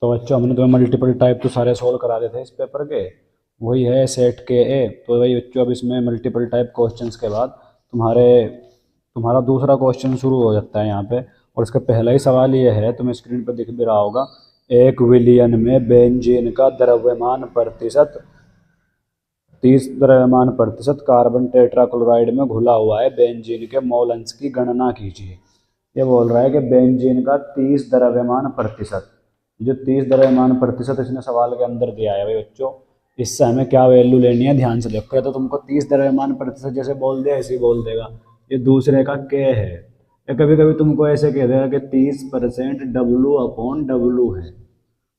तो बच्चों हमने तुम्हें मल्टीपल टाइप तो सारे सोल्व करा देते थे इस पेपर के, वही है सेट के ए। तो वही बच्चों अब इसमें मल्टीपल टाइप क्वेश्चंस के बाद तुम्हारे तुम्हारा दूसरा क्वेश्चन शुरू हो जाता है यहाँ पे। और इसका पहला ही सवाल ये है, तुम्हें स्क्रीन पर दिख भी रहा होगा, एक विलियन में बेंजीन का द्रव्यमान प्रतिशत 30 द्रव्यमान प्रतिशत कार्बन टेट्राक्लोराइड में घुला हुआ है, बेंजीन के मोल अंश की गणना कीजिए। ये बोल रहा है कि बेंजीन का 30 द्रव्यमान प्रतिशत, जो 30 द्रव्यमान प्रतिशत इसने सवाल के अंदर दिया है भाई बच्चों, इससे हमें क्या वैल्यू लेनी है ध्यान से देखो। तो तुमको 30 द्रव्यमान प्रतिशत जैसे बोल दिया ऐसे ही बोल देगा। ये दूसरे का के है, या कभी कभी तुमको ऐसे कह देगा कि 30% W/W है।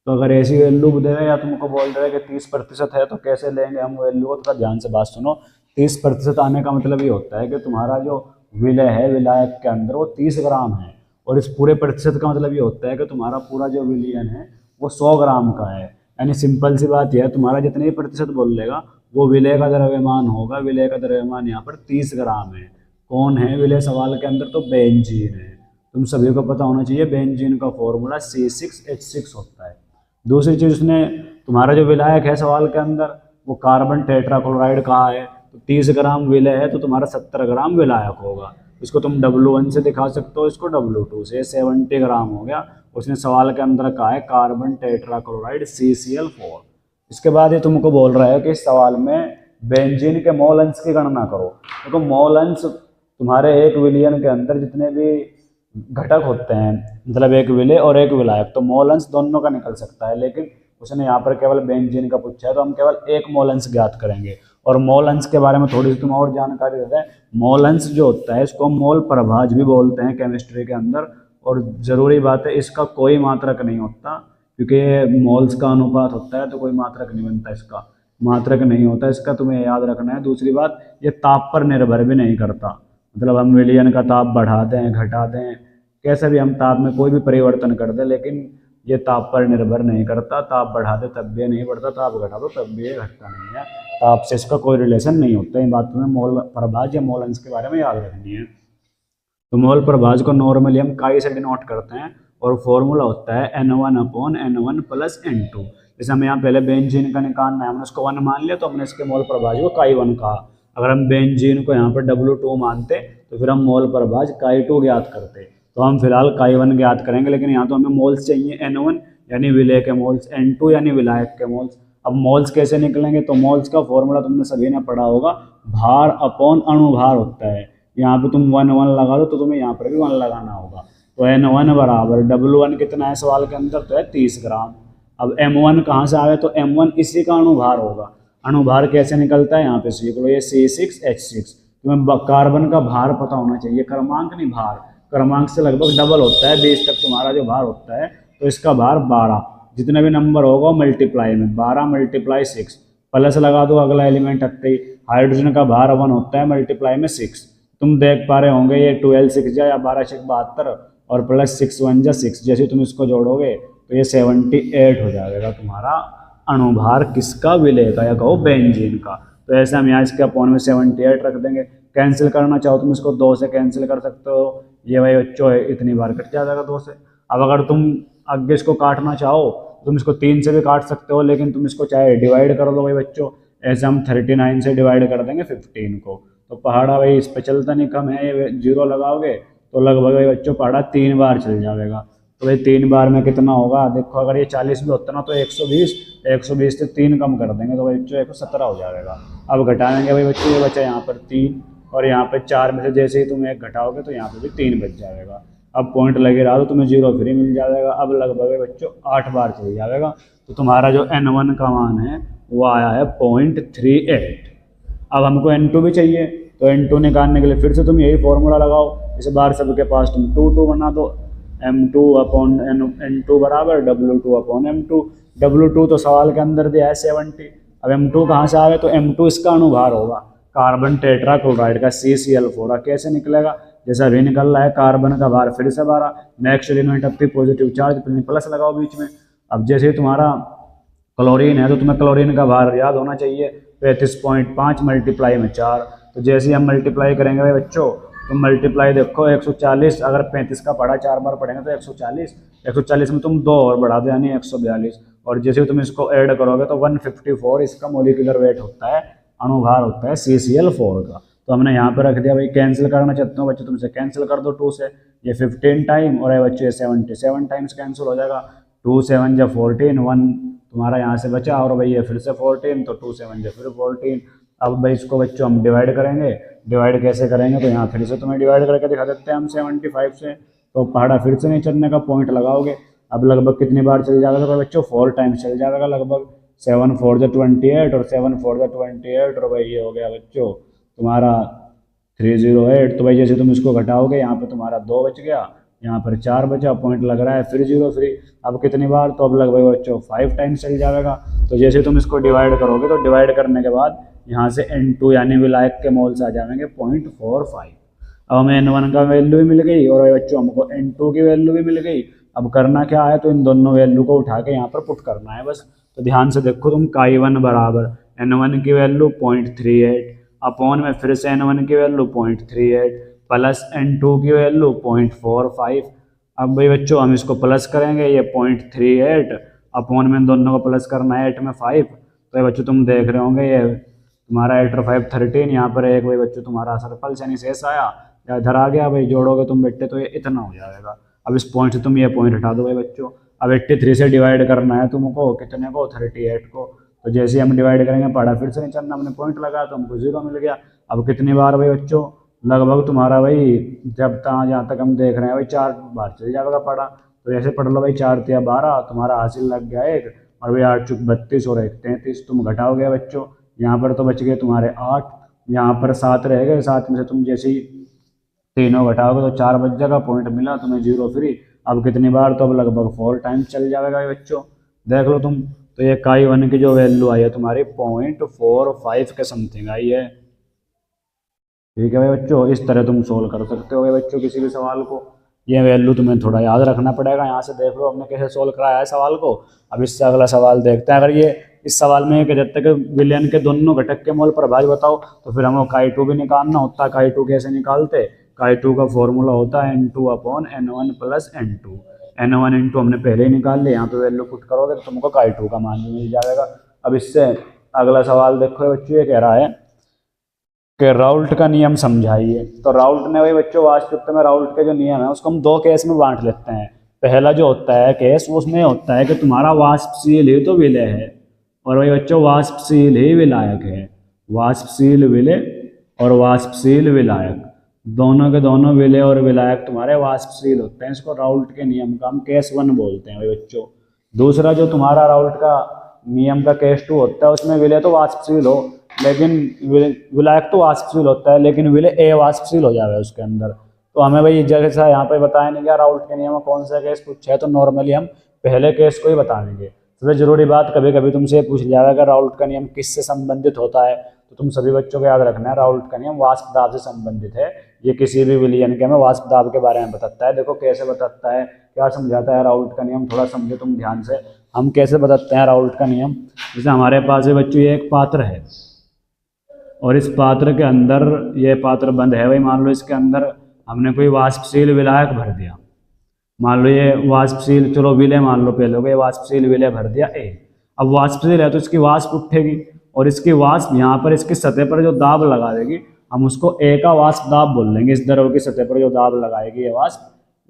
तो अगर ऐसी वैल्यू देगा या तुमको बोल देगा कि 30% है, तो कैसे लेंगे हम वैल्यू को, थोड़ा ध्यान से बात सुनो। 30% आने का मतलब ये होता है कि तुम्हारा जो विलय है विलायक के अंदर वो 30 ग्राम है, और इस पूरे प्रतिशत का मतलब ये होता है कि तुम्हारा पूरा जो विलियन है वो 100 ग्राम का है। यानी सिंपल सी बात यह है, तुम्हारा जितने भी प्रतिशत बोल लेगा वो विलय का द्रव्यमान होगा। विलय का द्रव्यमान यहाँ पर 30 ग्राम है। कौन है विलय सवाल के अंदर? तो बेंजीन है। तुम सभी को पता होना चाहिए बेंजीन का फॉर्मूला C6H6 होता है। दूसरी चीज़, उसने तुम्हारा जो विलायक है सवाल के अंदर वो कार्बन टेट्राक्लोराइड कहा है, तो 30 ग्राम विलय है तो तुम्हारा 70 ग्राम विलायक होगा। इसको तुम W1 से दिखा सकते हो, इसको W2 से। 70 ग्राम हो गया। उसने सवाल के अंदर कहा है कार्बन टेट्राक्लोराइड CCl4। इसके बाद ये तुमको बोल रहा है कि इस सवाल में बेंजीन के मोल अंश की गणना करो। देखो मोल अंश तुम्हारे एक विलियन के अंदर जितने भी घटक होते हैं, मतलब एक विलय और एक विलायक, तो मोल अंश दोनों का निकल सकता है। लेकिन उसने यहाँ पर केवल बेंजीन का पूछा है, तो हम केवल एक मोल अंश ज्ञात करेंगे। और मोल अंश के बारे में थोड़ी सी तुम और जानकारी देते हैं। मोल अंश जो होता है इसको मोल प्रभाज भी बोलते हैं केमिस्ट्री के अंदर। और ज़रूरी बात है, इसका कोई मात्रक नहीं होता, क्योंकि ये मोल्स का अनुपात होता है, तो कोई मात्रक नहीं बनता, इसका मात्रक नहीं होता, इसका तुम्हें याद रखना है। दूसरी बात, ये ताप पर निर्भर भी नहीं करता। मतलब हम विलियन का ताप बढ़ाते हैं घटाते हैं, कैसे भी हम ताप में कोई भी परिवर्तन कर दें, लेकिन ये ताप पर निर्भर नहीं करता। ताप बढ़ा दे तब भी नहीं बढ़ता, ताप घटा दो तब भी ये घटता नहीं है। ताप से इसका कोई रिलेशन नहीं होता। ये बात तुम्हें मोल प्रभाज या मोल अंश के बारे में याद रखनी है। तो मोल प्रभाज को नॉर्मली हम काई से डिनोट करते हैं, और फॉर्मूला होता है N1/N1 + N2। जैसे हमें यहाँ पहले बेंजीन का निकालना है, हमने उसको 1 मान लिया, तो हमने इसके मोल प्रभाज को काई1 कहा। अगर हम बेंजीन को यहाँ पर W2 मानते तो फिर हम मोल प्रभाज काई2 ज्ञात करते। तो हम फिलहाल काई1 ज्ञात करेंगे, लेकिन यहाँ तो हमें मोल्स चाहिए N1 यानी विलय के मोल्स, N2 यानी विलायक के मोल्स। अब मोल्स कैसे निकलेंगे? तो मोल्स का फॉर्मूला तुमने सभी ने पढ़ा होगा, भार/अणुभार होता है। यहाँ पे तुम 1 लगा दो तो तुम्हें यहाँ पर भी 1 लगाना होगा। तो N1 बराबर W1 कितना है सवाल के अंदर? तो है 30 ग्राम। अब M1 कहाँ से आए? तो M1 इसी का अणुभार होगा। अणुभार कैसे निकलता है यहाँ पे सीख लो, ये C6H6। तुम्हें कार्बन का भार पता होना चाहिए, क्रमांक नहीं भार। क्रमांक से लगभग डबल होता है, 20 तक तुम्हारा जो भार होता है। तो इसका भार 12, जितने भी नंबर होगा मल्टीप्लाई में 12 × 6 प्लस लगा दो अगला एलिमेंट हटते ही। हाइड्रोजन का भार 1 होता है, मल्टीप्लाई में 6। तुम देख पा रहे होंगे ये 12 6 या 12 6 72 और प्लस 6 1 6। जैसे तुम इसको जोड़ोगे तो ये 78 हो जाएगा तुम्हारा अणुभार। किसका? विलय का, या कहो बेंजीन का। तो ऐसे हम यहाँ इसके अपॉन में 78 रख देंगे। कैंसिल करना चाहो तुम इसको 2 से कैंसिल कर सकते हो। ये भाई बच्चों इतनी बार कट जाएगा 2 से। अब अगर तुम आगे इसको काटना चाहो तुम इसको 3 से भी काट सकते हो, लेकिन तुम इसको चाहे डिवाइड कर लो भाई बच्चों। ऐसे हम 39 से डिवाइड कर देंगे 15 को। तो पहाड़ा भाई इस पर चलता नहीं, कम है, ये 0 लगाओगे तो लगभग भाई बच्चों पहाड़ा 3 बार चल जाएगा। तो भाई 3 बार में कितना होगा? देखो अगर ये 40 भी होता ना तो 120 से 3 कम कर देंगे तो भाई बच्चों 117 हो जाएगा। अब घटाएंगे भाई बच्चों, ये बचा यहाँ पर 3 और यहाँ पे 4 में से जैसे ही तुम 1 घटाओगे तो यहाँ पे भी 3 बच जाएगा। अब पॉइंट लगे रहा तो तुम्हें 0 फ्री मिल जाएगा। अब लगभग बच्चों 8 बार चल जाएगा। तो तुम्हारा जो N1 का मान है वो आया है 0.38। अब हमको N2 भी चाहिए, तो N2 निकालने के लिए फिर से तुम यही फॉर्मूला लगाओ। इस बार सबके पास तुम 2 बना दो। M2/N2 बराबर W2/M2। W2 तो सवाल के अंदर दिया है 70। अब M2 कहाँ से आवे? तो M2 इसका अणुभार होगा कार्बन टेट्राक्लोराइड का CCl4। कैसे निकलेगा? जैसा भी निकल रहा है, कार्बन का भार फिर से 12, नेक्स्ट एलिमेंट अपनी पॉजिटिव चार्ज प्लस लगाओ बीच में। अब जैसे ही तुम्हारा क्लोरीन है तो तुम्हें क्लोरीन का भार याद होना चाहिए, 35.5 मल्टीप्लाई में 4। तो जैसे ही हम मल्टीप्लाई करेंगे भाई बच्चों तुम मल्टीप्लाई देखो 140, अगर 35 का पढ़ा 4 बार पढ़ेंगे तो 140, 140 में तुम 2 और बढ़ा दो यानी 142, और जैसे ही तुम इसको ऐड करोगे तो 154 इसका मोलिकुलर वेट होता है, अणुभार होता है CCl4 का। तो हमने यहाँ पे रख दिया भाई। कैंसिल करना चाहते हो बच्चों तुमसे कैंसिल कर दो 2 से, ये 15 टाइम और ये बच्चे 77 टाइम्स कैंसिल हो जाएगा। 2 7 जा 14, 1 तुम्हारा यहाँ से बचा, और भाई ये फिर से 14, तो 2 7 जा फिर 14। अब भाई इसको बच्चों हम डिवाइड करेंगे, डिवाइड कैसे करेंगे तो यहाँ फिर से तुम्हें डिवाइड करके दिखा देते हैं हम 75 से। तो पहाड़ा फिर से नहीं चढ़ने का पॉइंट लगाओगे। अब लगभग कितनी बार चल जाएगा तो बच्चों 4 टाइम्स चल जाएगा लगभग। 7 4 जा 28 और 7 4 जा 28, और भाई ये हो गया बच्चों तुम्हारा 308। तो भाई जैसे तुम इसको घटाओगे यहाँ पे तुम्हारा 2 बच गया, यहाँ पर 4 बचा, पॉइंट लग रहा है फिर 0 फ्री। अब कितनी बार तो अब लगभग बच्चों 5 टाइम्स चल जाएगा। तो जैसे तुम इसको डिवाइड करोगे तो डिवाइड करने के बाद यहाँ से N2 यानी विलायक के मोल्स आ जाएंगे 0.45। अब हमें N1 का वैल्यू भी मिल गई और बच्चों हमको N2 की वैल्यू भी मिल गई। अब करना क्या है तो इन दोनों वैल्यू को उठा के यहाँ पर पुट करना है बस। तो ध्यान से देखो तुम Chi1 बराबर N1 की वैल्यू 0.38 अपॉन में फिर से N1 की वैल्यू 0.38 प्लस N2 की वैल्यू 0.45। अब भाई बच्चों हम इसको प्लस करेंगे, ये 0.38 अपॉन में दोनों को प्लस करना है 8 में 5। तो ये बच्चों तुम देख रहे होंगे ये तुम्हारा 8 और 5 13, यहाँ पर एक भाई बच्चों तुम्हारा सर्कल यानी शेष आया, या इधर आ गया भाई, जोड़ोगे तुम बेटे तो ये इतना हो जाएगा। अब इस पॉइंट से तुम ये पॉइंट हटा दो भाई बच्चों। अब 83 से डिवाइड करना है तुमको कितने को 38 को। तो जैसे हम डिवाइड करेंगे पढ़ा फिर से नहीं चलना, हमने पॉइंट लगाया तो हमको 0 मिल गया। अब कितनी बार भाई बच्चों लगभग तुम्हारा भाई जब तक जहाँ तक हम देख रहे हैं भाई 4 बार चल जाएगा पढ़ा। तो ऐसे पढ़ लो भाई 4 तिया 12 तुम्हारा हासिल लग गया 1, और भाई 8 चुक 32 और 1 33 तुम घटाओगे बच्चों। यहाँ पर तो बच गए तुम्हारे 8, यहाँ पर 7 रह गए, 7 में से तुम जैसे ही तीनों घटाओगे तो 4 बच जाएगा, पॉइंट मिला तुम्हें 0 फ्री। अब कितनी बार तो अब लगभग 4 टाइम्स चल जाएगा बच्चों, देख लो तुम। तो ये Chi1 की जो वैल्यू आई है तुम्हारी 0.45 के समथिंग आई है। ठीक है भाई बच्चों, इस तरह तुम सोल्व कर सकते हो भाई बच्चों किसी भी सवाल को। ये वैल्यू तुम्हें थोड़ा याद रखना पड़ेगा। यहाँ से देख लो हमने कैसे सोल्व कराया है सवाल को। अब इससे अगला सवाल देखते हैं। अगर ये इस सवाल में कह देते हैं कि विलयन के दोनों घटक के मोल प्रभावी बताओ, तो फिर हमको Chi2 भी निकालना होता है। Chi2 कैसे निकालते? Chi2 का फॉर्मूला होता है N2 upon N1 plus N2। N1 N2 हमने पहले ही निकाल लिया, यहाँ पे वैल्यू पुट करोगे तो तुमको Chi2 का मान भी मिल जाएगा। अब इससे अगला सवाल देखो बच्चों, ये कह रहा है कि राउल्ट का नियम समझाइए। तो राउल्ट ने भाई बच्चों वास्तविकता में राउल्ट के जो नियम है उसको हम 2 केस में बांट लेते हैं। पहला जो होता है केस उसमें होता है कि तुम्हारा वाष्पशील ही तो विलय है, और भाई बच्चों वाष्पशील ही विलायक है। वाष्पशील विलय और वाष्पशील विलायक दोनों के दोनों विलय और विलायक तुम्हारे वाष्पशील होते हैं। इसको राउल्ट के नियम का हम केस 1 बोलते हैं भाई बच्चों। दूसरा जो तुम्हारा राउल्ट का नियम का केस 2 होता है, उसमें विलय तो वाष्पशील हो लेकिन विलायक तो वाष्पशील होता है लेकिन विलय अवाष्पशील हो जाएगा उसके अंदर। तो हमें भाई जैसा यहाँ पे बताया नहीं गया राउल्ट के नियम में कौन सा केस पूछा है, तो नॉर्मली हम पहले केस को ही बता देंगे। सबसे जरूरी बात कभी कभी तुमसे पूछ लिया जाएगा राउल्ट का नियम किससे संबंधित होता है, तो तुम सभी बच्चों को याद रखना है राउल्ट का नियम वाष्प दाब से संबंधित है। ये किसी भी विलयन के हमें वाष्प दाब के बारे में बताता है। देखो कैसे बताता है, क्या समझाता है राउल्ट का नियम, थोड़ा समझो तुम ध्यान से। हम कैसे बताते हैं राउल्ट का नियम, जैसे हमारे पास है बच्चों ये एक पात्र है और इस पात्र के अंदर ये पात्र बंद है भाई, मान लो इसके अंदर हमने कोई वाष्पशील विलायक भर दिया। मान लो ये वाष्पशील, चलो विलय मान लो पहले हो गया, वाष्पशील विलय भर दिया A। अब वाष्पशील है तो इसकी वाष्प उठेगी और इसकी वाष्प यहाँ पर इसकी सतह पर जो दाब लगा देगी हम उसको A का वाष्प दाब बोल लेंगे। इस द्रव की सतह पर जो दाब लगाएगी ये वाष्प,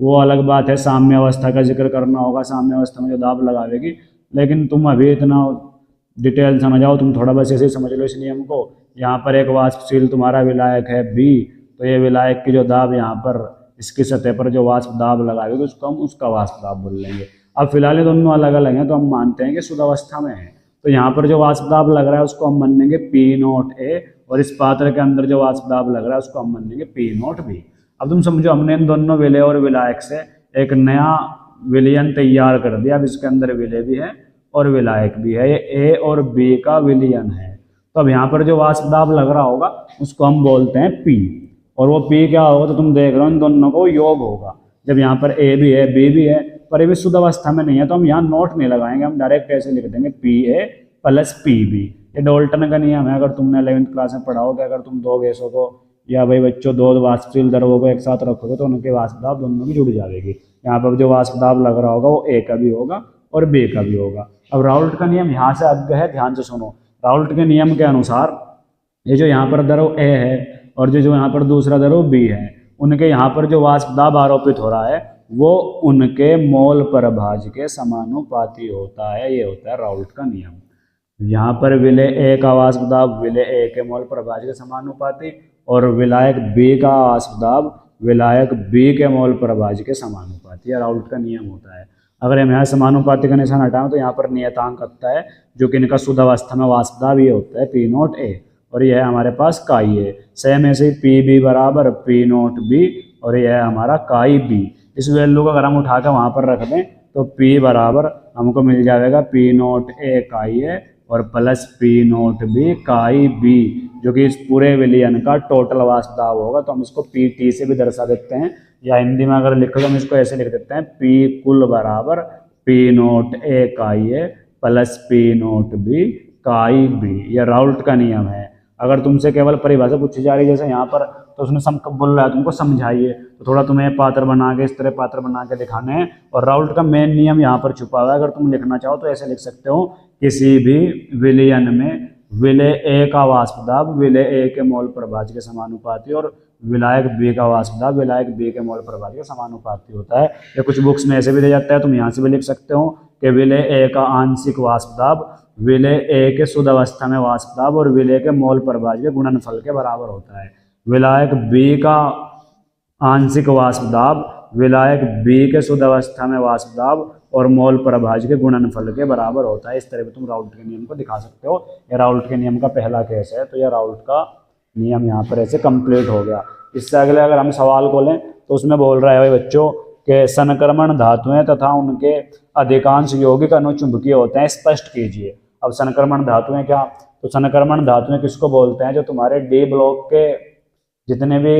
वो अलग बात है, साम्य अवस्था का जिक्र करना होगा, साम्य अवस्था में जो दाब लगाएगी। लेकिन तुम अभी इतना डिटेल समझ आओ, तुम थोड़ा बस ऐसे समझ लो इस नियम को। यहाँ पर एक वाष्पशील तुम्हारा विलायक है B, तो ये विलायक की जो दाब यहाँ पर इसकी सतह पर जो वाष्प दाब लगाएगी उसको हम उसका वाष्प दाब बोल लेंगे। अब फिलहाल ये दोनों अलग अलग हैं तो हम मानते हैं कि शुद्ध अवस्था में है, तो यहाँ पर जो वाष्प दाब लग रहा है उसको हम मानेंगे P0A, और इस पात्र के अंदर जो वाष्प दाब लग रहा है उसको हम मानेंगे P0B। अब तुम समझो हमने इन दोनों विलय और विलायक से एक नया विलयन तैयार कर दिया। अब इसके अंदर विलय भी है और विलायक भी है, ये A और B का विलयन है। तो अब यहाँ पर जो वाष्प दाब लग रहा होगा उसको हम बोलते हैं P, और वो P क्या होगा तो तुम देख रहे हो इन दोनों को योग होगा। जब यहाँ पर A भी है B भी है पर ये भी शुद्ध अवस्था में नहीं है तो हम यहाँ नोट नहीं लगाएंगे, हम डायरेक्ट ऐसे लिख देंगे PA प्लस PB। ये डॉल्टन का नियम है, अगर तुमने 11th क्लास में पढ़ा होगा। अगर तुम 2 गैसों को या भाई बच्चों दो वाष्पशील द्रवों को एक साथ रखोगे तो उनके वाष्प दाब दोनों की जुड़ जाएगी। यहाँ पर जो वाष्प दाब लग रहा होगा वो ए का भी होगा और बी का भी होगा। अब राउल्ट का नियम यहाँ से आगे है, ध्यान से सुनो। राउल्ट के नियम के अनुसार ये जो यहाँ पर द्रव ए है और जो यहाँ पर दूसरा द्रव बी है, उनके यहाँ पर जो वाष्प दाब आरोपित हो रहा है वो उनके मोल प्रभाज के समानुपाती होता है। ये होता है राउल्ट का नियम। यहाँ पर विलय ए का वाष्प दाब विलय ए के मोल प्रभाज के समानुपाती और विलायक बी का वाष्प दाब विलायक बी के मोल प्रभाज के समानुपाती। यह राउल्ट का नियम होता है। अगर हम यहाँ समानुपाती का निशान हटाएं तो यहाँ पर नियतांक आता है जो कि इनका शुद्ध अवस्था में वाष्प दाब ये होता है पी नोट ए और यह है हमारे पास काई ए। सेम ऐसे ही पी बी बराबर पी नोट बी और यह है हमारा काई बी। इस वैल्यू को अगर हम उठा कर वहाँ पर रख दें तो P बराबर हमको मिल जाएगा P नोट ए काई ए और प्लस P नोट बी काई बी, जो कि इस पूरे विलयन का टोटल वाष्प दाब होगा। तो हम इसको PT से भी दर्शा देते हैं, या हिंदी में अगर लिखो तो हम इसको ऐसे लिख देते हैं P कुल बराबर P नोट ए काई ए प्लस P नोट बी काई बी। यह राउल्ट का नियम है। अगर तुमसे केवल परिभाषा पूछी जा रही है जैसे यहाँ पर, तो उसने सम कब बोल रहा है तुमको समझाइए, तो थोड़ा तुम्हें पात्र बना के इस तरह पात्र बना के दिखाने हैं। और राउल्ट का मेन नियम यहाँ पर छुपा हुआ है। अगर तुम लिखना चाहो तो ऐसे लिख सकते हो, किसी भी विलयन में विलय ए का वाष्प दाब विलय ए के मोल प्रभाज के समानुपाती और विलायक बी का वाष्प दाब विलायक बी के मोल प्रभाज के समानुपाती होता है। या कुछ बुक्स में ऐसे भी दिया जाता है, तुम यहाँ से भी लिख सकते हो कि विलय ए का आंशिक वाष्प दाब विलय ए के शुद्ध अवस्था में वाष्प दाब और विलय के मोल प्रभाज के गुणनफल के बराबर होता है। विलायक बी का आंशिक वाष्प दाब विलायक बी के शुद्ध अवस्था में वाष्प दाब और मोल प्रभाज के गुणनफल के बराबर होता है। इस तरह से तुम राउल्ट के नियम को दिखा सकते हो। यह राउल्ट के नियम का पहला केस है, तो यह राउल्ट का नियम यहाँ पर ऐसे कंप्लीट हो गया। इससे अगले अगर हम सवाल को लें तो उसमें बोल रहा है भाई बच्चों के संक्रमण धातुएं तथा उनके अधिकांश यौगिक अनुचुंबकीय होते हैं, स्पष्ट कीजिए। अब संक्रमण धातुएं क्या, तो संक्रमण धातुएं किसको बोलते हैं? जो तुम्हारे डी ब्लॉक के जितने भी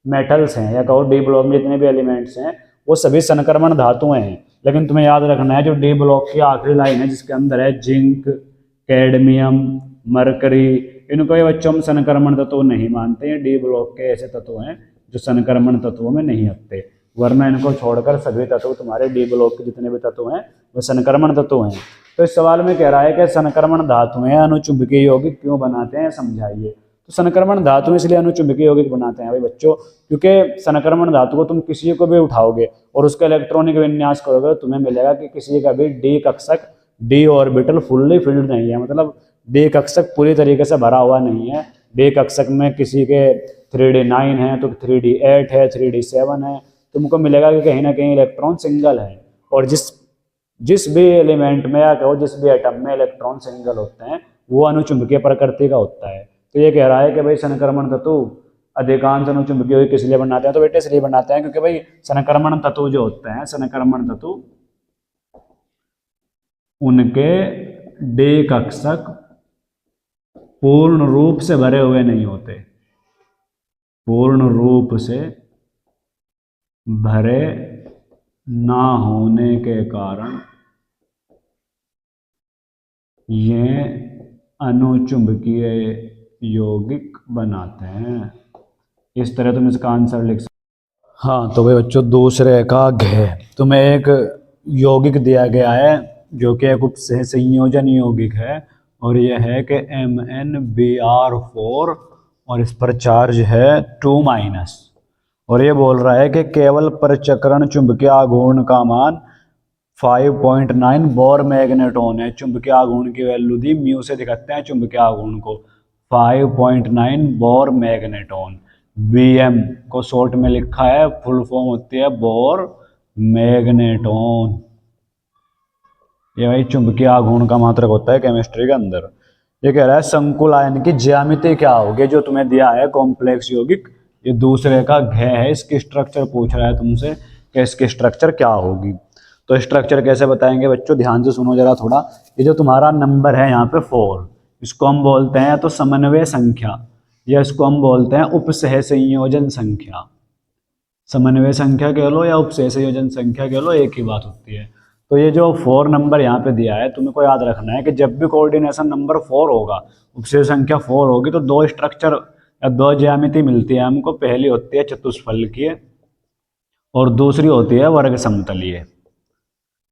मेटल्स हैं, या कहो डी ब्लॉक में जितने भी एलिमेंट्स हैं, वो सभी संक्रमण धातुएं हैं। लेकिन तुम्हें याद रखना है जो डी ब्लॉक की आखिरी लाइन है जिसके अंदर है जिंक, कैडमियम, मरकरी, इनको ये बच्चों हम संक्रमण तत्व नहीं मानते हैं। डी ब्लॉक के ऐसे तत्व हैं जो संक्रमण तत्वों में नहीं आते, वरना इनको छोड़कर सभी तत्व तुम्हारे डी ब्लॉक के जितने भी तत्व हैं वो संक्रमण तत्व हैं। तो इस सवाल में कह रहा है कि संक्रमण धातुएं अनुचुंबकीय यौगिक क्यों बनाते हैं, समझाइए। तो संक्रमण धातु इसलिए अनुचुंबकीय यौगिक बनाते हैं भाई बच्चों, क्योंकि संक्रमण धातु को तुम किसी को भी उठाओगे और उसका इलेक्ट्रॉनिक विन्यास करोगे तो तुम्हें मिलेगा कि किसी का भी डी कक्षक डी ऑर्बिटल फुल्ली फिल्ड नहीं है, मतलब डी कक्षक पूरी तरीके से भरा हुआ नहीं है। डी कक्षक में किसी के 3d9 है तो 3d8 है, 3d7 है, तुमको मिलेगा कि कहीं ना कहीं इलेक्ट्रॉन सिंगल है। और जिस भी एलिमेंट में या कहो जिस भी एटम में इलेक्ट्रॉन सिंगल होते हैं वो अनुचुंबकीय प्रकृति का होता है। तो ये कह रहा है कि भाई संक्रमण तत्व अधिकांश अनुचुंबकीय यौगिक किस लिए बनाते हैं, तो बेटे इसलिए बनाते हैं क्योंकि भाई संक्रमण तत्व जो होते हैं, संक्रमण तत्व उनके डी कक्षक पूर्ण रूप से भरे हुए नहीं होते, पूर्ण रूप से भरे ना होने के कारण ये अनुचुंबकीय यौगिक बनाते हैं। इस तरह तुम इसका आंसर लिख सकते। हाँ तो भाई बच्चों दूसरे का घ तुम्हें एक यौगिक दिया गया है जो कि एक उपसह संयोजन यौगिक है और यह है कि MnBr4 और इस पर चार्ज है 2- और ये बोल रहा है कि केवल परचक्रण चुंबकीय आघूर्ण का मान 5.9 बोर मैग्नेटॉन है। चुंबकीय आघूर्ण की वैल्यू दी म्यू से दिखाते हैं चुंबकीय आघूर्ण को 5.9 बोर मैग्नेटॉन। BM को शॉर्ट में लिखा है, फुल फॉर्म होती है बोर मैग्नेटॉन। ये भाई चुंबकीय आघूर्ण का मात्रक होता है केमिस्ट्री के अंदर। ये कह रहा है संकुल आयन की ज्यामिति क्या होगी, जो तुम्हें दिया है कॉम्प्लेक्स यौगिक, ये दूसरे का घ है, इसकी स्ट्रक्चर पूछ रहा है तुमसे कि इसकी स्ट्रक्चर क्या होगी। तो स्ट्रक्चर कैसे बताएंगे बच्चों, ध्यान से सुनो जरा थोड़ा। ये जो तुम्हारा नंबर है यहाँ पे 4, इसको हम बोलते हैं तो समन्वय संख्या, या इसको हम बोलते हैं उपसह संयोजन संख्या। समन्वय संख्या कह लो या उपसह संयोजन संख्या कह लो, एक ही बात होती है। तो ये जो 4 नंबर यहाँ पे दिया है, तुम्हें को याद रखना है कि जब भी कोऑर्डिनेशन नंबर 4 होगा, उपसह संख्या 4 होगी, तो 2 स्ट्रक्चर या दो ज्यामिति मिलती है हमको, पहली होती है चतुष्फलकीय और दूसरी होती है वर्ग समतलीय।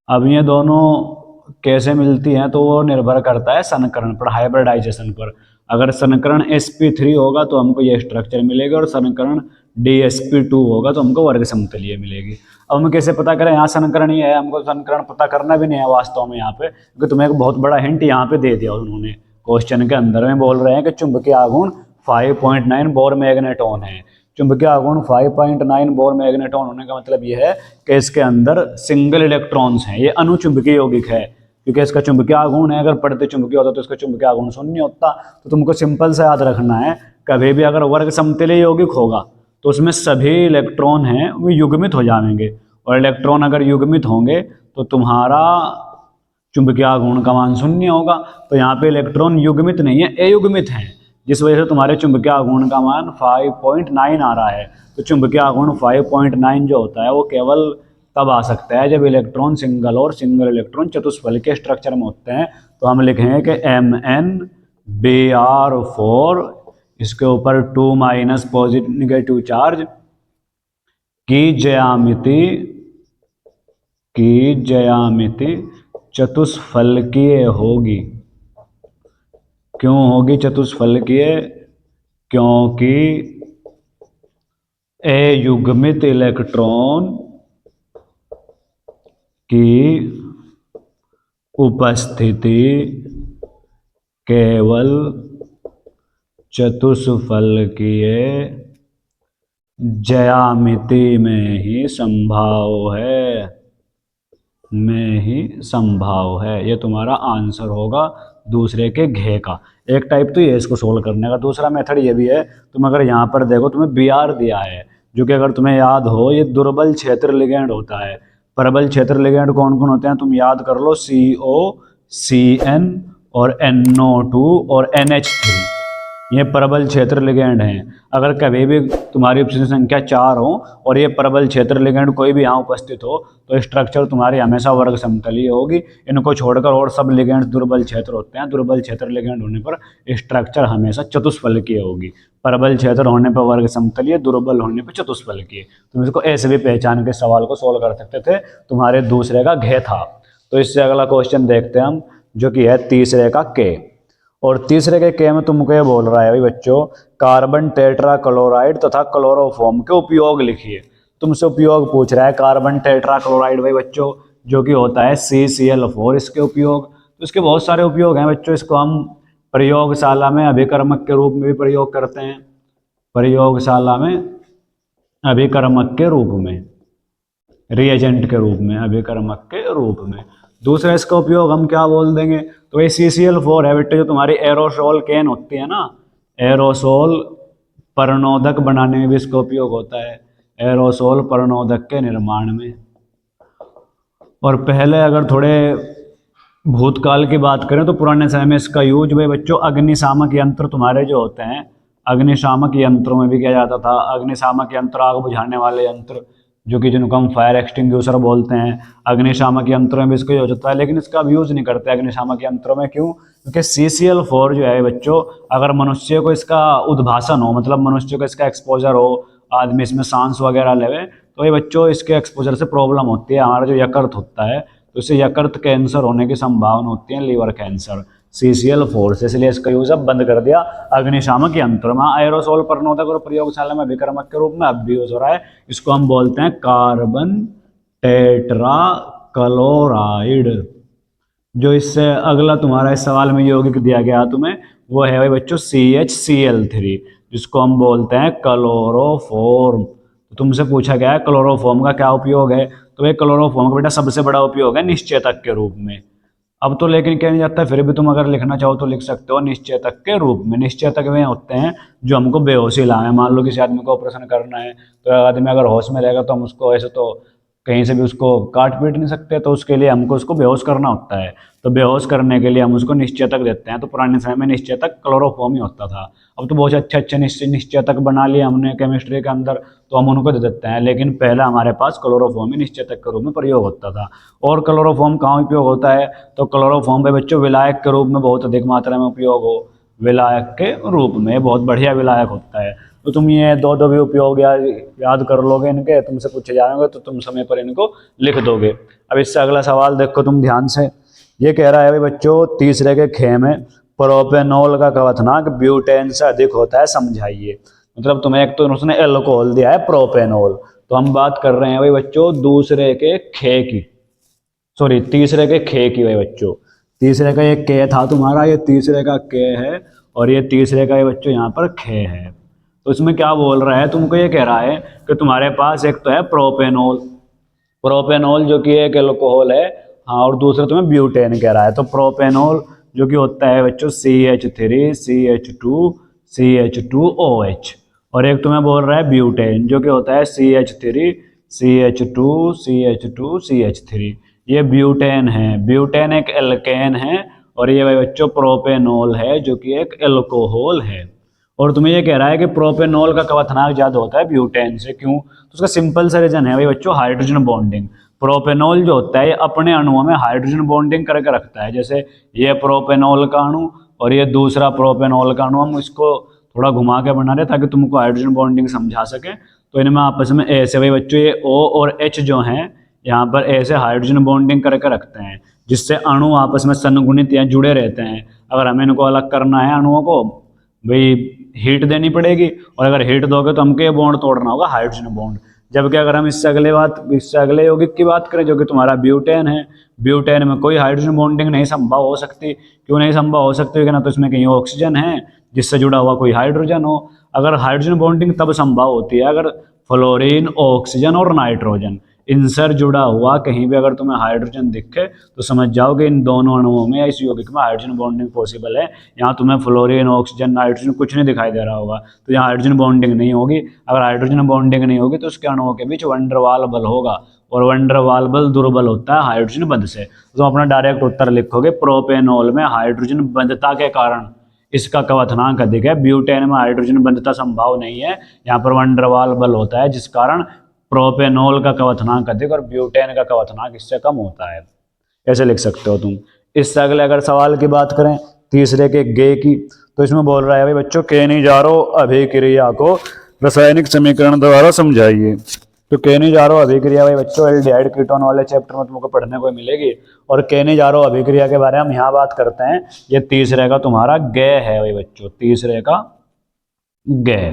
अब ये दोनों कैसे मिलती हैं तो वो निर्भर करता है समीकरण पर, हाइब्रिडाइजेशन पर। अगर समीकरण sp3 होगा तो हमको ये स्ट्रक्चर मिलेगा और समीकरण dsp2 होगा तो हमको वर्ग समतलीय मिलेगी। अब हम कैसे पता करें, यहाँ समीकरण ही है, हमको समीकरण पता करना भी नहीं है वास्तव में यहाँ पे, क्योंकि तुम्हें एक बहुत बड़ा हिंट यहाँ पे दे दिया उन्होंने। क्वेश्चन के अंदर में बोल रहे हैं कि चुंबकीय आघूर्ण 5.9 बोर मैग्नेटॉन है। चुंबकीय आघूर्ण 5.9 बोर मैग्नेटॉन होने का मतलब यह है कि इसके अंदर सिंगल इलेक्ट्रॉन्स हैं, ये अनुचुंबकीय यौगिक है, क्योंकि इसका चुंबकीय आघूर्ण है, अगर पड़ते चुंबकीय होता तो इसका चुंबकीय आघूर्ण शून्य होता। तो तुमको सिंपल से याद रखना है, कभी भी अगर वर्ग समतलीय यौगिक होगा तो उसमें सभी इलेक्ट्रॉन हैं वो युग्मित हो जाएंगे, और इलेक्ट्रॉन अगर युग्मित होंगे तो तुम्हारा चुंबकीय आघूर्ण का मान शून्य होगा। तो यहाँ पे इलेक्ट्रॉन युग्मित नहीं है, अयुग्मित हैं, जिस वजह से तुम्हारे चुंबकीय आघूर्ण का मान 5.9 आ रहा है। तो चुंबकीय आघूर्ण 5.9 जो होता है वो केवल तब आ सकता है जब इलेक्ट्रॉन सिंगल और सिंगल इलेक्ट्रॉन चतुष्फलकीय के स्ट्रक्चर में होते हैं। तो हम लिखेंगे कि MnBr4, इसके ऊपर 2 माइनस पॉजिटिव नेगेटिव चार्ज की ज्यामिति चतुष्फलकीय होगी। क्यों होगी चतुष्फलकीय? क्योंकि अयुग्मित इलेक्ट्रॉन की उपस्थिति केवल चतुष्फलकीय ज्यामिति में ही संभव है। ये तुम्हारा आंसर होगा दूसरे के घे का। एक टाइप तो ये इसको सोल्व करने का। दूसरा मेथड ये भी है, तुम अगर यहाँ पर देखो तुम्हें Br दिया है, जो कि अगर तुम्हें याद हो ये दुर्बल क्षेत्र लिगैंड होता है। प्रबल क्षेत्र लिगैंड कौन कौन होते हैं तुम याद कर लो, CO, CN और NO2 और NH3, ये प्रबल क्षेत्र लिगैंड हैं। अगर कभी भी तुम्हारी ऑप्शन संख्या 4 हो और ये प्रबल क्षेत्र लिगैंड कोई भी यहाँ उपस्थित हो तो स्ट्रक्चर तुम्हारी हमेशा वर्ग समतलीय होगी। इनको छोड़कर और सब लिगैंड दुर्बल क्षेत्र होते हैं। दुर्बल क्षेत्र लिगैंड होने पर स्ट्रक्चर हमेशा चतुष्फलकीय होगी। प्रबल क्षेत्र होने पर वर्ग समतलीय, दुर्बल होने पर चतुष्फलकीय। तुम इसको ऐसे भी पहचान के सवाल को सोल्व कर सकते थे, तुम्हारे दूसरे का घे था। तो इससे अगला क्वेश्चन देखते हैं हम, जो कि है तीसरे का के। और तीसरे के के में तुमको ये बोल रहा है भाई बच्चों, कार्बन टेट्रा क्लोराइड तथा क्लोरोफॉर्म के उपयोग लिखिए। तुमसे उपयोग पूछ रहा है कार्बन टेट्रा क्लोराइड भाई बच्चों, जो कि होता है CCl4। इसके उपयोग तो इसके बहुत सारे उपयोग हैं बच्चों। इसको हम प्रयोगशाला में अभिकर्मक के रूप में भी प्रयोग करते हैं, प्रयोगशाला में अभिकर्मक के रूप में, रिएजेंट के रूप में, अभिकर्मक के रूप में। दूसरा इसका उपयोग हम क्या बोल देंगे, तो ये CCl4 है बेटे, जो तुम्हारी एरोसोल कैन होती है ना, एरोसोल परनोदक बनाने में भी इसका उपयोग होता है, एरोसोल परनोदक के निर्माण में। और पहले अगर थोड़े भूतकाल की बात करें तो पुराने समय में इसका यूज भाई बच्चों अग्निशामक यंत्र तुम्हारे जो होते हैं, अग्निशामक यंत्रों में भी किया जाता था। अग्निशामक यंत्र आग बुझाने वाले यंत्र, जो कि जिनको हम फायर एक्सटिंग्विशर बोलते हैं, अग्निशामक यंत्रों में भी इसको यूज होता है। लेकिन इसका अब यूज नहीं करते अग्निशामक यंत्रों में। क्यों? क्योंकि CCl4 जो है बच्चों, अगर मनुष्य को इसका उद्भासन हो, मतलब मनुष्य को इसका एक्सपोजर हो, आदमी इसमें सांस वगैरह लेवे, तो ये बच्चों इसके एक्सपोजर से प्रॉब्लम होती है। हमारा जो यकृत होता है तो इससे यकृत कैंसर होने की संभावना होती है, लीवर कैंसर, CCl4 से। इसलिए इसका यूज अब बंद कर दिया अग्निशामक यंत्र में। एरोसोल परनोदक और प्रयोगशाला में अभिकर्मक के रूप में अब भी यूज हो रहा है। इसको हम बोलते हैं कार्बन टेट्रा क्लोराइड। जो इससे अगला तुम्हारा इस सवाल में यौगिक दिया गया तुम्हें, वो है भाई बच्चों CHCl3, जिसको हम बोलते हैं क्लोरोफॉर्म। तो तुमसे पूछा गया है क्लोरोफॉर्म का क्या उपयोग है, तो ये क्लोरोफॉर्म का बेटा सबसे बड़ा उपयोग है निश्चेतक के रूप में। अब तो लेकिन क्या नहीं जाता, फिर भी तुम अगर लिखना चाहो तो लिख सकते हो निश्चेतक के रूप में। निश्चेतक में होते हैं जो हमको बेहोशी लाए। मान लो किसी आदमी को ऑपरेशन करना है, तो आदमी अगर होश में रहेगा तो हम उसको ऐसे तो कहीं से भी उसको काट पीट नहीं सकते, तो उसके लिए हमको उसको बेहोश करना होता है। तो बेहोश करने के लिए हम उसको निश्चेतक देते हैं। तो पुराने समय में निश्चेतक क्लोरोफॉर्म ही होता था। अब तो बहुत अच्छे अच्छे निश्चेतक बना लिए हमने केमिस्ट्री के अंदर, तो हम उनको दे देते हैं। लेकिन पहले हमारे पास क्लोरोफॉर्म ही निश्चेतक के रूप में प्रयोग होता था। और क्लोरोफॉर्म कहाँ उपयोग होता है, तो क्लोरोफॉर्म पे बच्चों विलायक के रूप में बहुत अधिक मात्रा में उपयोग हो। विलायक के रूप में, बहुत बढ़िया विलायक होता है। तो तुम ये दो दो भी उपयोग याद कर लोगे इनके, तुमसे पूछे जाएंगे तो तुम समय पर इनको लिख दोगे। अब इससे अगला सवाल देखो तुम ध्यान से। ये कह रहा है भाई बच्चों, तीसरे के खे में प्रोपेनॉल का कवथनांक ब्यूटेन से अधिक होता है, समझाइए। मतलब तुम्हें एक तो उसने एल्कोहल दिया है प्रोपेनॉल, तो हम बात कर रहे हैं भाई बच्चों दूसरे के खे की, सॉरी तीसरे के खे की भाई बच्चों। तीसरे का ये के था तुम्हारा, ये तीसरे का के है, और ये तीसरे का ये बच्चों यहाँ पर खे है। तो इसमें क्या बोल रहा है, तुमको ये कह रहा है कि तुम्हारे पास एक तो है प्रोपेनॉल, प्रोपेनॉल जो कि एक एल्कोहल है, हाँ, और दूसरा तुम्हें ब्यूटेन कह रहा है। तो प्रोपेनॉल जो कि होता है बच्चों CH3 CH2 CH2OH, और एक तुम्हें बोल रहा है ब्यूटेन जो कि होता है CH3 CH2 CH2 CH3। ये ब्यूटेन है, ब्यूटेन एक एल्केन है, और ये भाई बच्चों प्रोपेनॉल है जो कि एक एल्कोहल है। और तुम्हें ये कह रहा है कि प्रोपेनॉल का क्वथनांक ज्यादा होता है ब्यूटेन से, क्यों? तो उसका सिंपल सा रीजन है भाई बच्चों, हाइड्रोजन बॉन्डिंग। प्रोपेनॉल जो होता है ये अपने अणुओं में हाइड्रोजन बॉन्डिंग करके रखता है। जैसे ये प्रोपेनॉल का अणु और ये दूसरा प्रोपेनॉल का अणु, हम इसको थोड़ा घुमा के बना रहे ताकि तुमको हाइड्रोजन बॉन्डिंग समझा सके। तो इनमें आपस में ऐसे भाई बच्चों ये O और H जो हैं यहाँ पर ऐसे हाइड्रोजन बॉन्डिंग करके रखते हैं, जिससे अणु आपस में सन्गुणित या जुड़े रहते हैं। अगर हमें इनको अलग करना है अणुओं को, भाई हीट देनी पड़ेगी, और अगर हीट दोगे तो हमको ये बॉन्ड तोड़ना होगा, हाइड्रोजन बॉन्ड। जबकि अगर हम इससे अगले यौगिक की बात करें जो कि तुम्हारा ब्यूटेन है, ब्यूटेन में कोई हाइड्रोजन बॉन्डिंग नहीं संभव हो सकती। क्यों नहीं संभव हो सकती? क्योंकि ना तो इसमें कहीं ऑक्सीजन है जिससे जुड़ा हुआ कोई हाइड्रोजन हो। अगर हाइड्रोजन बॉन्डिंग तब संभव होती है अगर फ्लोरीन, ऑक्सीजन और नाइट्रोजन इनसे जुड़ा हुआ कहीं भी अगर तुम्हें हाइड्रोजन दिखे तो समझ जाओ कि इन दोनों अणुओं में या इस यौगिक में हाइड्रोजन बॉन्डिंग पॉसिबल है। यहाँ तुम्हें फ्लोरीन, ऑक्सीजन, नाइट्रोजन कुछ नहीं दिखाई दे रहा होगा, तो यहाँ हाइड्रोजन बॉन्डिंग नहीं होगी। अगर हाइड्रोजन बॉन्डिंग नहीं होगी तो उसके अणुओं के बीच वंडर वाल बल होगा, और वंडर वाल बल दुर्बल होता है हाइड्रोजन बंध से। तो अपना डायरेक्ट उत्तर लिखोगे, प्रोपेनॉल में हाइड्रोजन बंधता के कारण इसका क्वथनांक अधिक है, ब्यूटेन में हाइड्रोजन बंधता संभव नहीं है, यहाँ पर वंडर वाल बल होता है, जिस कारण प्रोपेनॉल का क्वथनांक अधिक और ब्यूटेन का क्वथनांक इससे कम होता है। ऐसे लिख सकते हो तुम। इससे अगले अगर सवाल की बात करें तीसरे के गे की, तो इसमें बोल रहा है भाई बच्चों केनिजारो अभिक्रिया को रासायनिक समीकरण द्वारा समझाइए। तो केनिजारो अभिक्रिया भाई बच्चों एल्डिहाइड कीटोन वाले चैप्टर में तुमको पढ़ने को मिलेगी, और केनिजारो अभिक्रिया के बारे में हम यहाँ बात करते हैं। ये तीसरे का तुम्हारा गे है भाई बच्चों, तीसरे का गे।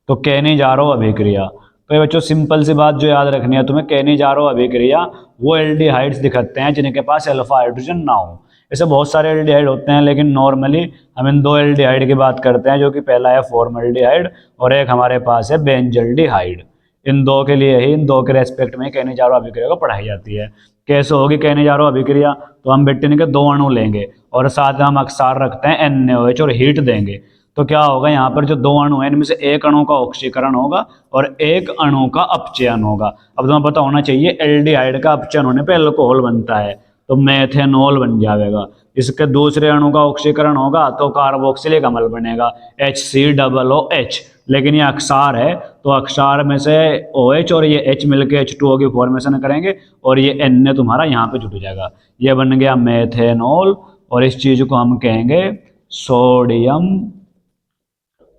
तो केनिजारो अभिक्रिया, तो ये बच्चों सिंपल सी बात जो याद रखनी है तुम्हें, केनिजारो अभिक्रिया वो एल्डिहाइड्स दिखाते हैं जिनके पास अल्फा हाइड्रोजन ना हो। ऐसे बहुत सारे एल्डिहाइड होते हैं, लेकिन नॉर्मली हम इन दो एल्डिहाइड की बात करते हैं, जो कि पहला है फॉर्मल्डिहाइड और एक हमारे पास है बेंजल्डिहाइड। इन दो के लिए ही, इन दो के रेस्पेक्ट में केनिजारो अभिक्रिया को पढ़ाई जाती है। कैसे होगी केनिजारो अभिक्रिया? तो हम बेटे इनके दो अणु लेंगे और साथ में हम अक्सार रखते हैं NaOH और हीट देंगे। तो क्या होगा, यहाँ पर जो दो अणु है इनमें से एक अणु का ऑक्सीकरण होगा और एक अणु का अपचयन होगा। अब तुम्हें पता होना चाहिए एल्डिहाइड का अपचयन होने पे अल्कोहल बनता है, तो मेथेनॉल बन जाएगा। इसके दूसरे अणु का ऑक्सीकरण होगा तो कार्बोक्सिलिक अम्ल बनेगा HCOOH। लेकिन ये अक्षार है तो अक्षार में से OH और ये H मिलकर H2O की फॉर्मेशन करेंगे और ये Na तुम्हारा यहाँ पे जुट जाएगा, ये बन गया मेथेनॉल। और इस चीज को हम कहेंगे सोडियम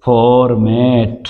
फॉर्मेट।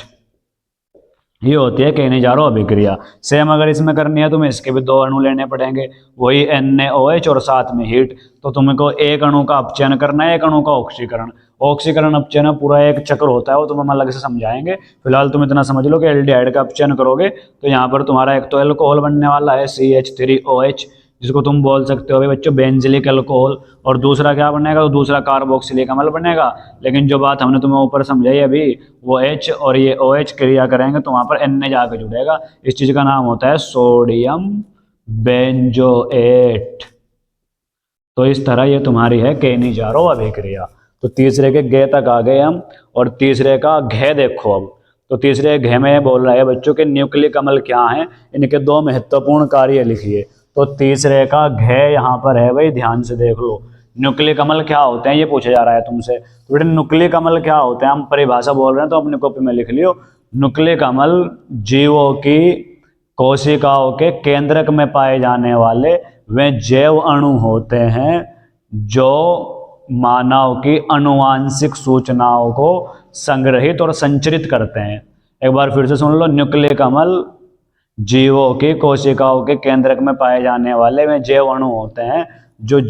ये होती है केनिजारो अभिक्रिया। सेम अगर इसमें करनी है तुम्हें इसके भी दो अणु लेने पड़ेंगे, वही NaOH और साथ में हीट। तो तुमको एक अणु का अपचयन करना है, एक अणु का ऑक्सीकरण। ऑक्सीकरण अपचयन पूरा एक चक्र होता है, वो तुम्हें हम अलग से समझाएंगे। फिलहाल तुम इतना समझ लो कि एल्डिहाइड का अपचयन करोगे तो यहाँ पर तुम्हारा एक तो अल्कोहल बनने वाला है CH3OH, जिसको तुम बोल सकते हो बच्चों बेंजिलिक अल्कोहल, और दूसरा क्या बनेगा, तो दूसरा कार्बोक्सिलिक अम्ल बनेगा। लेकिन जो बात हमने तुम्हें ऊपर समझाई अभी, वो H और ये OH क्रिया करेंगे तो वहां पर Na जाकर जुड़ेगा। इस चीज का नाम होता है सोडियम बेंजोएट। तो इस तरह ये तुम्हारी है केनिजारो अभिक्रिया। तो तीसरे के गे तक आ गए हम, और तीसरे का घे देखो अब। तो तीसरे घे में बोल रहा है बच्चों के न्यूक्लिक अम्ल क्या हैं, इनके दो महत्वपूर्ण कार्य लिखिए। तो तीसरे का घे यहाँ पर है भाई, ध्यान से देख लो। न्यूक्लिक अम्ल क्या होते हैं ये पूछा जा रहा है तुमसे। तो बेटे न्यूक्लिक अम्ल क्या होते हैं, हम परिभाषा बोल रहे हैं तो अपनी कॉपी में लिख लियो। न्यूक्लिक अम्ल जीवों की कोशिकाओं के केंद्रक में पाए जाने वाले वे जैव अणु होते हैं जो मानव की आनुवांशिक सूचनाओं को संग्रहित और संचरित करते हैं। एक बार फिर से सुन लो, न्यूक्लिक अम्ल जीवों की कोशिकाओं के केंद्रक में पाए जाने वाले वे जैव अणु होते हैं जो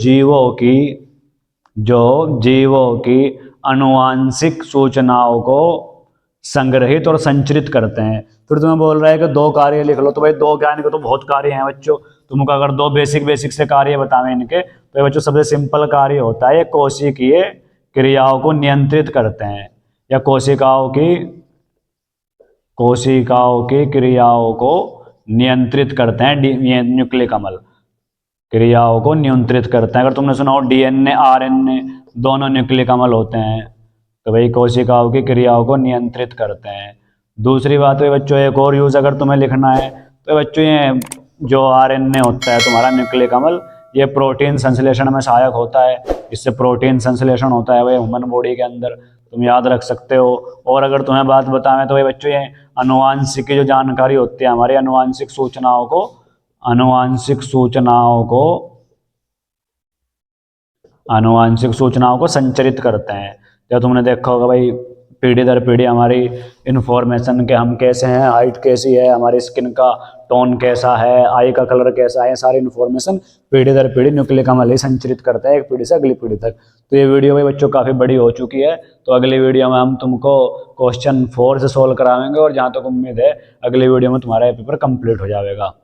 जीवों की आनुवांशिक सूचनाओं को संग्रहित और संचरित करते हैं। फिर तुम्हें बोल रहा है कि दो कार्य लिख लो, तो भाई दो क्या, इनके तो बहुत कार्य हैं बच्चों। तुमको अगर दो बेसिक से कार्य बतावे इनके, तो ये बच्चों सबसे सिंपल कार्य होता है, कोशिकीय क्रियाओं को नियंत्रित करते हैं, या कोशिकाओं की क्रियाओं को नियंत्रित करते हैं। ये न्यूक्लिक अम्ल क्रियाओं को नियंत्रित करते हैं। अगर तुमने सुना हो डीएनए आरएनए दोनों न्यूक्लिक अम्ल होते हैं, तो भाई कोशिकाओं की क्रियाओं को नियंत्रित करते हैं। दूसरी बात है बच्चों, एक और यूज अगर तुम्हें लिखना है, तो बच्चों ये जो आरएनए होता है तुम्हारा न्यूक्लिक अम्ल, ये प्रोटीन संश्लेषण में सहायक होता है। इससे प्रोटीन संश्लेषण होता है भाई ह्यूमन बॉडी के अंदर, तुम याद रख सकते हो। और अगर तुम्हें बात बताएं तो भाई बच्चों ये आनुवांशिक की जो जानकारी होती है हमारी आनुवांशिक सूचनाओं को संचरित करते हैं। जब तुमने देखा होगा भाई पीढ़ी दर पीढ़ी हमारी इन्फॉर्मेशन के हम कैसे हैं, हाइट कैसी है, हमारी स्किन का टोन कैसा है, आई का कलर कैसा है, सारी इन्फॉर्मेशन पीढ़ी दर पीढ़ी न्यूक्लिक अम्ल ही संचरित करता है, एक पीढ़ी से अगली पीढ़ी तक। तो ये वीडियो भाई बच्चों काफ़ी बड़ी हो चुकी है, तो अगली वीडियो में हम तुमको क्वेश्चन 4 से सोल्व कराएंगे, और जहाँ तक उम्मीद है अगली वीडियो में तुम्हारा ये पेपर कंप्लीट हो जाएगा।